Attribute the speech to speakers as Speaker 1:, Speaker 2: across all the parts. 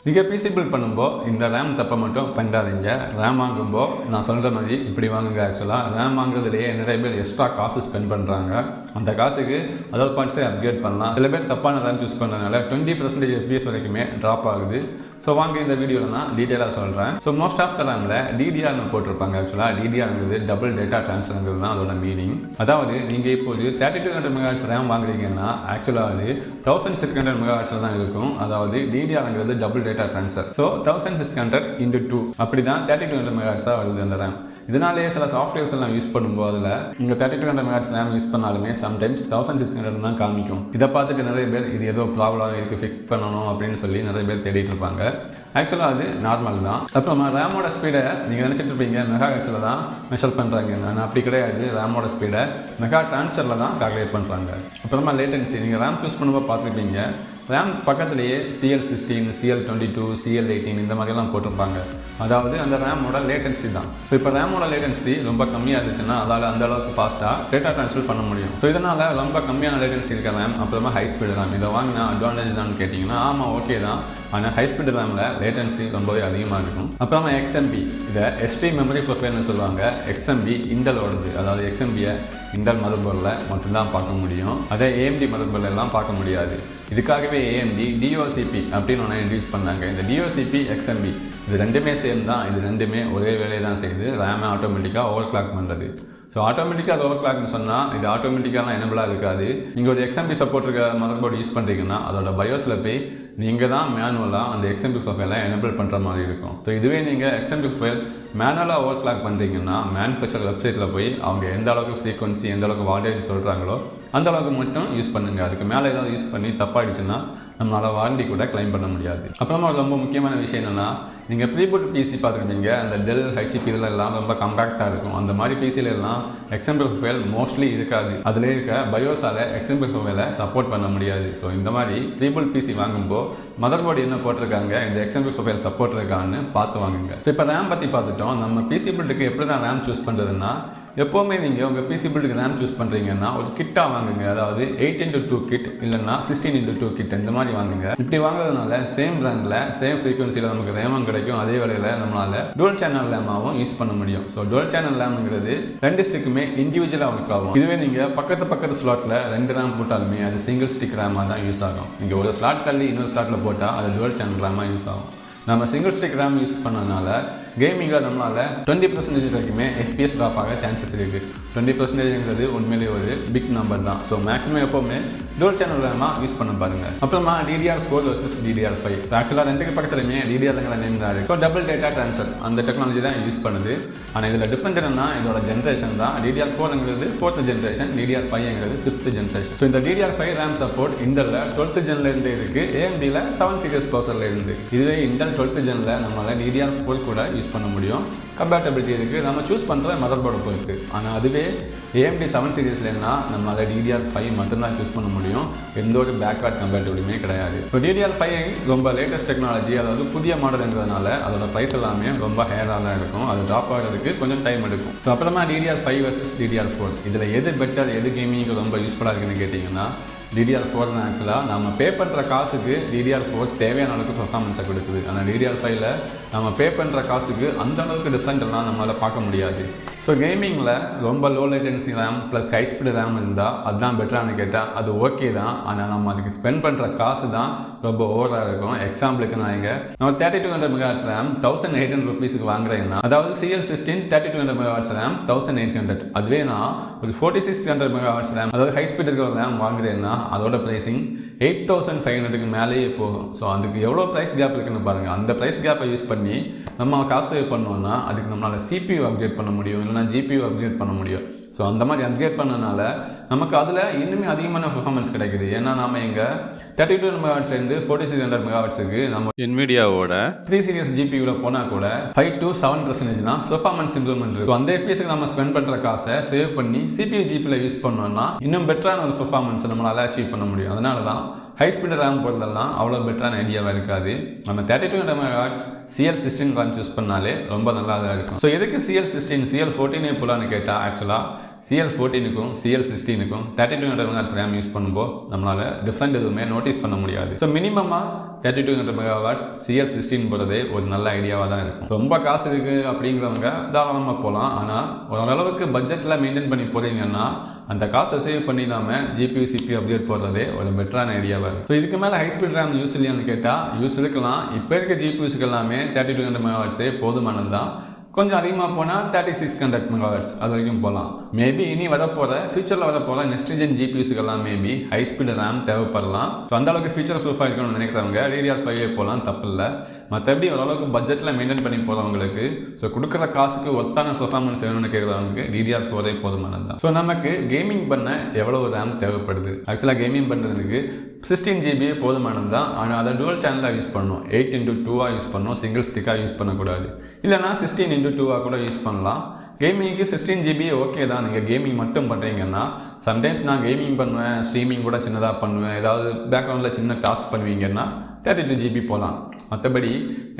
Speaker 1: நீங்கள் PC build பண்ணும்போது இந்த ரேம் தப்பை மட்டும் பண்ணாதீங்க. ரேம் வாங்கும்போது நான் சொல்கிற மாதிரி இப்படி வாங்குங்க. ஆக்சுவலாக ரேம் வாங்குறதுலேயே நிறைய பேர் எக்ஸ்ட்ரா காசு ஸ்பெண்ட் பண்ணுறாங்க. அந்த காசுக்கு அதர் பார்ட்ஸே அப்கிரேட் பண்ணலாம். சில பேர் தப்பான ரேம் சூஸ் பண்ணுறதுனால 20% FPS வரைக்குமே ட்ராப் ஆகுது. ஸோ வாங்க இந்த வீடியோவில் நான் டீட்டெயிலாக சொல்கிறேன். ஸோ மோஸ்ட் ஆஃப் த ரேமில் டிடிஆர்னு போட்டிருப்பாங்க. ஆக்சுவலாக டிடிஆர்ங்கிறது டபுள் டேட்டா ட்ரான்ஸ்ஃபருங்கிறது தான் அதோட மீனிங். அதாவது நீங்கள் இப்போது 3200 MHz ரேம் வாங்குறீங்கன்னா ஆக்சுவலாக அது 1600 MHz தான் இருக்கும். அதாவது டிடிஆர்ங்கிறது டபுள் டேட்டா ட்ரான்ஸ்ஃபர். ஸோ 1600 × 2 அப்படி தான் 3200 MHz வருது அந்த ரேம். இதனாலே சில சாஃப்ட்வேர்ஸ் எல்லாம் யூஸ் பண்ணும்போது அதில் நீங்கள் 3200 MHz ரேம் யூஸ் பண்ணாலுமே சம்டைம்ஸ் 1600 தான் காமிக்கும். இதை பார்த்துட்டு நிறைய பேர் இது ஏதோ ப்ராப்ளம் இருக்குது, ஃபிக்ஸ் பண்ணணும் அப்படின்னு சொல்லி நிறைய பேர் தேடிட்டு இருப்பாங்க. ஆக்சுவலாக அது நார்மல் தான். அப்புறமா ரேமோட ஸ்பீடை நீங்கள் நினச்சிட்டு இருப்பீங்க மெகா ஹெர்ட்ஸில் தான் மெஷர் பண்ணுறாங்க. ஆனால் அப்படி கிடையாது. ரேமோட ஸ்பீடை மெகா ட்ரான்ஸ்ஃபரில் தான் கால்குலேட் பண்ணுறாங்க. அப்புறமா லேட்டன்சி நீங்கள் ரேம் சூஸ் பண்ணும்போது பார்த்துருப்பீங்க. ரேம் பக்கத்துலேயே CL16, CL22, CL18 இந்த மாதிரிலாம் போட்டிருப்பாங்க. அதாவது அந்த ரேமோட லேட்டன்சி தான். ஸோ இப்போ ரேமோட லேட்டன்சி ரொம்ப கம்மியாக இருந்துச்சுன்னா அதால் அந்த அளவுக்கு ஃபாஸ்ட்டாக டேட்டா ட்ரான்ஸ்ஃபர் பண்ண முடியும். ஸோ இதனால் ரொம்ப கம்மியான லேட்டன்சி இருக்க ரேம் அப்புறமா ஹை ஸ்பீடு ரேம் இதை வாங்கினா அட்வான்டேஜ் தான் கேட்டிங்கன்னா ஆமாம், ஓகே தான். ஆனால் ஹை ஸ்பீடு ரேமில் லேட்டன்சி ரொம்பவே அதிகமாக இருக்கும். அப்புறமா XMB இதை எக்ஸ்ட்ரீம் மெமரி ப்ரொஃபைல்னு சொல்லுவாங்க. XMB இன்டலோடது. அதாவது XMBயை இன்டல் மதர்போர்டில் மட்டும்தான் பார்க்க முடியும். அதே AMD மதர்போர்டில் எல்லாம் பார்க்க முடியாது. இதுக்காகவே AMD DOCP அப்படின்னு ஒன்று இன்ட்ரடியூஸ் பண்ணாங்க. இந்த DOCP XMB இது ரெண்டுமே சேம் தான். இது ரெண்டுமே ஒரே வேலையை தான் செய்யுது. ரேமை ஆட்டோமேட்டிக்காக ஓவர் கிளாக் பண்ணுறது. ஸோ ஆட்டோமேட்டிக்காக அது ஓவர் கிளாக்னு சொன்னால் இது ஆட்டோமேட்டிக்காலாம் எனபிளாக இருக்காது. நீங்கள் ஒரு XMB சப்போர்ட் இருக்க மதர்போர்டு யூஸ் பண்ணுறீங்கன்னா அதோட பயோஸில் போய் நீங்கள் தான் மேனுவலாக அந்த XMB ப்ரொஃபைலை எனபிள் பண்ணுற மாதிரி இருக்கும். ஸோ இதுவே நீங்கள் XMB ப்ரொஃபைல் மேனுவலாக ஓவர் கிளாக் பண்ணுறீங்கன்னா மேனுஃபேக்சர் வெப்சைட்டில் போய் அவங்க எந்த அளவுக்கு ஃப்ரீக்வன்சி எந்த அளவுக்கு வால்டேஜ் சொல்கிறாங்களோ அந்த அளவுக்கு மட்டும் யூஸ் பண்ணுங்கள். அதுக்கு மேலே ஏதாவது யூஸ் பண்ணி தப்பாகிடுச்சுன்னா நம்மளால் வாரண்டி கூட கிளைம் பண்ண முடியாது. அப்புறமா ரொம்ப முக்கியமான விஷயம் என்னென்னா நீங்கள் ப்ரீபூட் பிசி பார்த்துருப்பீங்க. அந்த டெல் HP இதெல்லாம் ரொம்ப கம்பேக்டாக இருக்கும். அந்த மாதிரி பிசிலெல்லாம் XMB ப்ரொஃபைல் மோஸ்ட்லி இருக்காது. அதில் இருக்க பயோஸால் XMB ப்ரொஃபைலை சப்போர்ட் பண்ண முடியாது. ஸோ இந்த மாதிரி ப்ரீபூட் பிசி வாங்கும்போது மதர்போர்டு என்ன போட்டிருக்காங்க, இந்த XMB ப்ரொஃபைல் சப்போர்ட் இருக்கான்னு பார்த்து வாங்குங்க. ஸோ இப்போ ரேம் பற்றி பார்த்துட்டோம். நம்ம பிசி பில்டுக்கு எப்படி தான் ரேம் சூஸ் பண்ணுறதுன்னா எப்போவுமே நீங்கள் உங்கள் பிசி பில்டுக்கு ரேம் சூஸ் பண்ணுறீங்கன்னா ஒரு கிட்டாக வாங்குங்க. அதாவது 8x2 கிட் இல்லைன்னா 16x2 கிட் இந்த மாதிரி வாங்குங்க. இப்படி வாங்குறதுனால சேம் பிராண்டில் சேம் ஃப்ரீக்வன்சியில் நமக்கு ரேமும் கிடைக்கும். அதே வேளையில் நம்மளால் டுவல் சேனல் ரேமாவும் யூஸ் பண்ண முடியும். ஸோ டுவல் சேனல் ரேம்ங்கிறது ரெண்டு ஸ்டிக்குமே இண்டிவிஜுவலாக ஒர்க் ஆகும். இதுவே நீங்கள் பக்கத்து ஸ்லாட்டில் 2 ரேம் போட்டாலுமே அது சிங்கிள் ஸ்டிக் ரேமாக தான் யூஸ் ஆகும். நீங்கள் ஒரு ஸ்லாட் தள்ளி இன்னொரு ஸ்லாட்டில் போட்டால் அது டுவல் சேனல் ரேமாக யூஸ் ஆகும். நம்ம சிங்கிள் ஸ்டிக் ரேம் யூஸ் பண்ணதுனால கேமிங்கில் நம்மளால் 20% வரைக்குமே FPS ட்ராப் ஆக சான்சஸ் இருக்குது. 20%ங்கிறது உண்மையிலேயே ஒரு பிக் நம்பர் தான். ஸோ மேக்ஸிமம் எப்போவுமே டோல் சேனல் ரேமாக யூஸ் பண்ண பாருங்கள். அப்புறமா DDR4 vs DDR5 ஆக்சுவலாக ரெண்டுக்கு பக்கத்துலையுமே DDRங்கிற நேம் தான் இருக்குது. டபுள் டேட்டா ட்ரான்ஸ்ஃபர் அந்த டெக்னாலஜி தான் யூஸ் பண்ணுது. ஆனால் இதில் டிஃப்ரெண்ட் என்னன்னா இதோட ஜென்ரேஷன் தான். DDR4ங்கிறது 4th ஜென்ரேஷன், DDR5ங்கிறது 5th ஜென்ரேஷன். ஸோ இந்த DDR5 ரேம் சப்போர்ட் இன்டலில் 12th ஜென்லேருந்து இருக்குது. AMDயில் 7 சீரிஸ் ப்ராசரில் இருந்து. இதுவே இன்டல் 12th ஜெனில் நம்மளால் DDR4 கூட யூஸ் பண்ண முடியும். கம்பேட்டபிலிட்டி இருக்குது. நம்ம சூஸ் பண்ணுற மதர்போர்டு பொறுத்து. ஆனால் அதுவே AMD 7 சீரிஸ்லன்னா நம்மளால் DDR5 மட்டும்தான் சூஸ் பண்ண முடியும். எந்த ஒரு பேக்வார்ட் கம்பேட்டபிலிட்டியுமே கிடையாது. இப்போ DDR5 ரொம்ப லேட்டஸ்ட் டெக்னாலஜி, அதாவது புதிய மாடலுங்கிறதுனால அதோட ப்ரைஸ் எல்லாமே ரொம்ப ஹையராக தான் இருக்கும். அது ட்ராப் ஆகிறதுக்கு கொஞ்சம் டைம் எடுக்கும். ஸோ அப்புறமா DDR5 vs DDR4 இதில் எது பெட்டர், எது கேமிங்க்கு ரொம்ப யூஸ்ஃபுல்லாக இருக்குன்னு கேட்டிங்கன்னா DDR4 தான். ஆக்சுவலாக நம்ம பே பண்ணுற காசுக்கு DDR4 தேவையான அளவுக்கு பர்ஃபார்மன்ஸை கொடுக்குது. ஆனால் DDR5ல் நம்ம பே பண்ணுற காசுக்கு அந்த அளவுக்கு டிஃப்ரெண்ட்லாம் நம்மளால் பார்க்க முடியாது. ஸோ கேமிங்கில் ரொம்ப low latency RAM plus high speed RAM இருந்தால் அதுதான் பெட்டரானு கேட்டால் அது ஓகே தான். ஆனால் நம்ம அதுக்கு ஸ்பெண்ட் பண்ணுற காசு தான் ரொம்ப ஓவராக இருக்கும். எக்ஸாம்பிளுக்கு நான் இங்கே நம்ம 3200 MHz ரேம் 1800 rupeesக்கு வாங்குறேன்னா, அதாவது CL16 3200 MHz ரேம் 1800. அதுவே நான் ஒரு 4600 MHz ரேம் அதாவது ஹை ஸ்பீடு இருக்கிற ரேம் வாங்குறேன்னா அதோட ப்ரைஸிங் 8500க்கு மேலேயே போகும். ஸோ அதுக்கு எவ்வளோ ப்ரைஸ் கேப் இருக்குன்னு பாருங்கள். அந்த ப்ரைஸ் கேப்பை யூஸ் பண்ணி நம்ம காசு சேவ் பண்ணோன்னா அதுக்கு நம்மளால் CPU அப்கிரேட் பண்ண முடியும், இல்லைனா GPU அப்கிரேட் பண்ண முடியும். ஸோ அந்த மாதிரி அப்கிரேட் பண்ணனால நமக்கு அதில் இன்னுமே அதிகமான பெர்ஃபார்மன்ஸ் கிடைக்குது. ஏன்னா நம்ம இங்கே 3200 MHzலேருந்து 4600 MHzக்கு நம்ம Nvidiaவோட 3 series GPUவில் போனால் கூட 5 to 7% தான் பெர்ஃபார்மன்ஸ் இம்ப்ரூவ்மெண்ட் இருக்குது. அந்த FPSக்கு நம்ம ஸ்பெண்ட் பண்ணுற காசை சேவ் பண்ணி CPU GPUவில் யூஸ் பண்ணோன்னா இன்னும் பெட்டரான ஒரு பெர்ஃபார்மன்ஸை நம்மளால் அச்சீவ் பண்ண முடியும். அதனால தான் ஹை ஸ்பீடு ரேம் போகிறதெல்லாம் அவ்வளோ பெட்டரான ஐடியாவாக இருக்காது. நம்ம 3200 MHz CL16 ரேம் சூஸ் பண்ணாலே ரொம்ப நல்லா தான் இருக்கும். ஸோ எதுக்கு CL16 CL14 போலான்னு கேட்டால் ஆக்சுவலாக CL14க்கும் CL16க்கும் 3200 MHz ரேம் யூஸ் பண்ணும்போது நம்மளால் டிஃப்ரெண்ட் எதுவுமே நோட்டீஸ் பண்ண முடியாது. ஸோ மினிமமாக 3200 மெகாவாட்ஸ் CL16 போகிறதே ஒரு நல்ல ஐடியாவாக தான் இருக்கும். ரொம்ப காசு இருக்குது அப்படிங்கிறவங்க தாராளமாக போகலாம். ஆனால் ஓரளவுக்கு பட்ஜெட்டில் மெயின்டைன் பண்ணி போகிறீங்கன்னா அந்த காசை சேவ் பண்ணி நாம GPU CPU அப்டேட் போடுறதே ஒரு பெட்டரான ஐடியாவாக இருக்கும். ஸோ இதுக்கு மேலே ஹை ஸ்பீட் ரேம் யூஸ் இல்லையான்னு கேட்டால் யூஸ் இருக்கலாம். இப்போ இருக்க GPUஸ்க்கு எல்லாமே 3200 மெகாவாட்ஸே போதுமானது தான். கொஞ்சம் அதிகமாக போனால் 3600 மெகாவாட்ஸ் அது வரைக்கும் போகலாம். மேபி இனி வரப்போகிற ஃபியூச்சரில் வரப்போகிற நெக்ஸ்ட் ஜென் GPUஸ்க்கெல்லாம் மேபி ஹை ஸ்பீட் ரேம் தேவைப்படலாம். ஸோ அந்த அளவுக்கு ஃபியூச்சர் ப்ரூஃபாக இருக்கணும்னு நினைக்கிறவங்க DDR5 போகலாம், தப்பு இல்லை. மற்றபடி ஓரளவுக்கு பட்ஜெட்டில் மெயின்டைன் பண்ணி போகிறவங்களுக்கு, ஸோ கொடுக்குற காசுக்கு ஒத்தான பெர்ஃபார்மன்ஸ் வேணும்னு கேட்குறவங்களுக்கு DDR4 போதுமானது தான். ஸோ நமக்கு கேமிங் பண்ண எவ்வளவு ரேம் தேவைப்படுது? ஆக்சுவலாக கேமிங் பண்ணுறதுக்கு 16 GB போதுமானது தான். ஆனால் அதை டுவல் சேனலாக யூஸ் பண்ணணும். 8x2 யூஸ் பண்ணணும், சிங்கிள் ஸ்டிக்காக யூஸ் பண்ணக்கூடாது. இல்லைனா 16x2 கூட யூஸ் பண்ணலாம். கேமிங்க்கு 16 GB ஓகே தான். நீங்கள் கேமிங் மட்டும் பண்ணுறீங்கன்னா, சம்டைம்ஸ் நான் கேமிங் பண்ணுவேன், ஸ்ட்ரீமிங் கூட சின்னதாக பண்ணுவேன், ஏதாவது பேக்ரவுண்டில் சின்ன டாஸ்க் பண்ணுவீங்கன்னா 32 GB போகலாம். மற்றபடி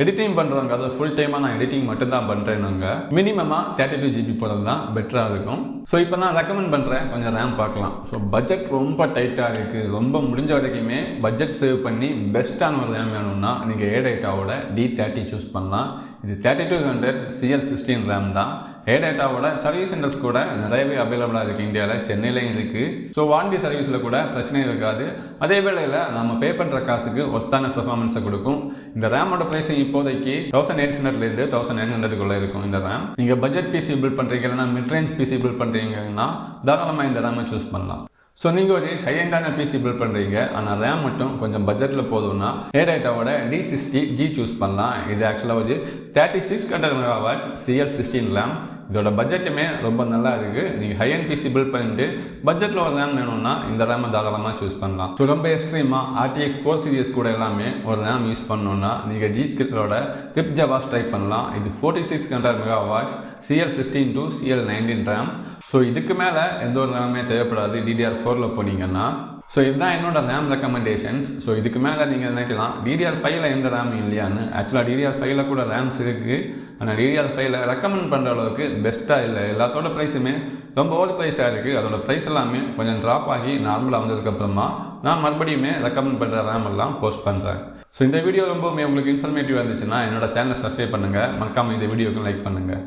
Speaker 1: எடிட்டிங் பண்ணுறவங்க, அதாவது ஃபுல் டைமாக நான் எடிட்டிங் மட்டும்தான் பண்ணுறேன்னாங்க மினிமமாக 32 GB போகிறது தான் பெட்டராக இருக்கும். ஸோ இப்போ நான் ரெக்கமெண்ட் பண்ணுறேன், கொஞ்சம் ரேம் பார்க்கலாம். ஸோ பட்ஜெட் ரொம்ப டைட்டாக இருக்குது. ரொம்ப முடிஞ்ச வரைக்குமே பட்ஜெட் சேவ் பண்ணி பெஸ்ட்டான ஒரு ரேம் வேணும்னா நீங்கள் A-Dataவோட D30 சூஸ் பண்ணலாம். இது 3200 CL16 ரேம் தான். A-Dataவோட சர்வீஸ் சென்டர்ஸ் கூட நிறையவே அவைலபிளாக இருக்குது இந்தியாவில், சென்னையிலையும் இருக்குது. ஸோ வாரண்டி சர்வீஸில் கூட பிரச்சனை இருக்காது. அதே வேளையில் நம்ம பே பண்ணுற காசுக்கு ஒத்தான பெர்ஃபார்மன்ஸை கொடுக்கும். இந்த ரேமோட ப்ரைஸிங் இப்போதைக்கு 1800லேருந்து 1900க்குள்ளே இருக்கும் இந்த ரேம். நீங்கள் பட்ஜெட் PC பில்ட் பண்ணுறீங்க, இல்லைனா மிட் ரேஞ்ச் PC பில்ட் பண்ணுறீங்கன்னா தாராளமாக இந்த ரேமை சூஸ் பண்ணலாம். ஸோ நீங்கள் ஒரு ஹையண்டான PC பில்ட் பண்ணுறீங்க, ஆனால் ரேம் மட்டும் கொஞ்சம் பட்ஜெட்டில் போதும்னா A-Dataவோட D60G சூஸ் பண்ணலாம். இது ஆக்சுவலாக ஒரு 3600 மெகாவாட்ஸ் CL16 ரேம். இதோட பட்ஜெட்டுமே ரொம்ப நல்லா இருக்குது. நீங்கள் ஹையண்ட் PC பில்ட் பண்ணிட்டு பட்ஜெட்டில் ஒரு ரேம் வேணும்னா இந்த ரேமை தாராளமாக சூஸ் பண்ணலாம். ஸோ ரொம்ப எக்ஸ்ட்ரீமாக RTX 4 சீரிஸ் கூட எல்லாமே ஒரு ரேம் யூஸ் பண்ணணுன்னா நீங்கள் G-Skillரோட கிரிப் ஜவாஸ் ட்ரை பண்ணலாம். இது 4600 megawatts CL16 to CL19 RAM. So இதுக்கு மேலே எந்த ஒரு ரேமே தேவைப்படாது DDR4 போனீங்கன்னா. ஸோ இதுதான் என்னோட ரேம் ரெக்கமெண்டேஷன்ஸ். ஸோ இதுக்கு மேலே நீங்கள் நினைக்கலாம் DDR5 எந்த ரேம் இல்லையான்னு. ஆக்சுவலாக DDR5 கூட ரேம்ஸ் இருக்குது, ஆனால் DDR5 ரெக்கமெண்ட் பண்ணுற அளவுக்கு பெஸ்ட்டாக இல்லை. எல்லாத்தோட ப்ரைஸுமே ரொம்ப ஓவர் ப்ரைஸாக இருக்குது. அதோட ப்ரைஸ் எல்லாமே கொஞ்சம் ட்ராப் ஆகி நார்மலாக வந்ததுக்கப்புறமா நான் மறுபடியுமே ரெக்கமெண்ட் பண்ணுற ரேம் எல்லாம் போஸ்ட் பண்ணுறேன். ஸோ இந்த வீடியோ ரொம்பவுமே உங்களுக்கு இன்ஃபர்மேட்டிவாக இருந்துச்சுன்னா என்னோட சேனலை சப்ஸ்கிரைப் பண்ணுங்கள். மறக்காமல் இந்த வீடியோக்கு லைக் பண்ணுங்கள்.